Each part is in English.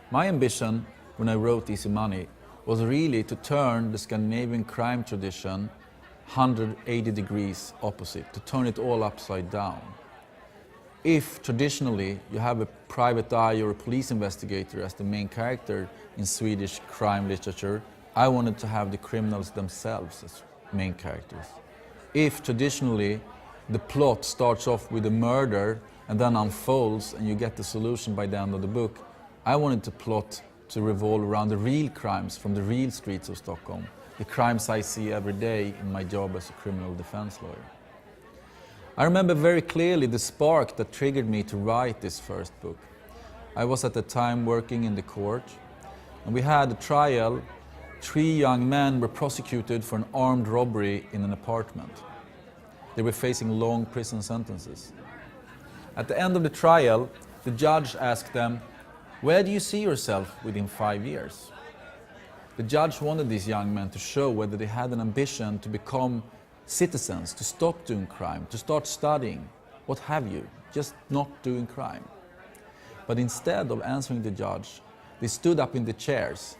My ambition when I wrote Easy Money was really to turn the Scandinavian crime tradition 180 degrees opposite, to turn it all upside down. If traditionally you have a private eye or a police investigator as the main character in Swedish crime literature, I wanted to have the criminals themselves as main characters. If traditionally the plot starts off with a murder and then unfolds and you get the solution by the end of the book, I wanted the plot to revolve around the real crimes from the real streets of Stockholm, the crimes I see every day in my job as a criminal defense lawyer. I remember very clearly the spark that triggered me to write this first book. I was at the time working in the court, and we had a trial. 3 young men were prosecuted for an armed robbery in an apartment. They were facing long prison sentences. At the end of the trial, the judge asked them, "Where do you see yourself within 5 years?" The judge wanted these young men to show whether they had an ambition to become citizens, to stop doing crime, to start studying, what have you, just not doing crime. But instead of answering the judge, they stood up in the chairs,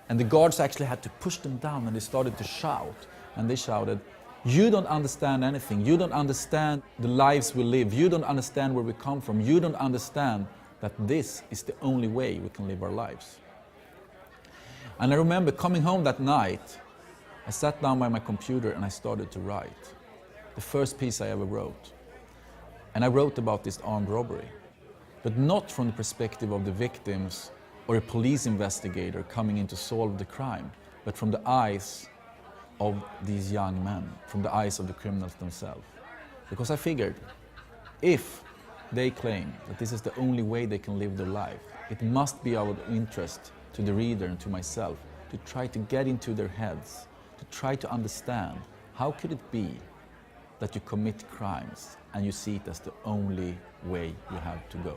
and the guards actually had to push them down, and they started to shout. And they shouted, "You don't understand anything. You don't understand the lives we live. You don't understand where we come from. You don't understand that this is the only way we can live our lives." And I remember coming home that night, I sat down by my computer and I started to write. The first piece I ever wrote. And I wrote about this armed robbery, but not from the perspective of the victims or a police investigator coming in to solve the crime, but from the eyes of these young men, from the eyes of the criminals themselves. Because I figured, if they claim that this is the only way they can live their life, it must be our interest to the reader and to myself to try to get into their heads, to try to understand how could it be that you commit crimes and you see it as the only way you have to go.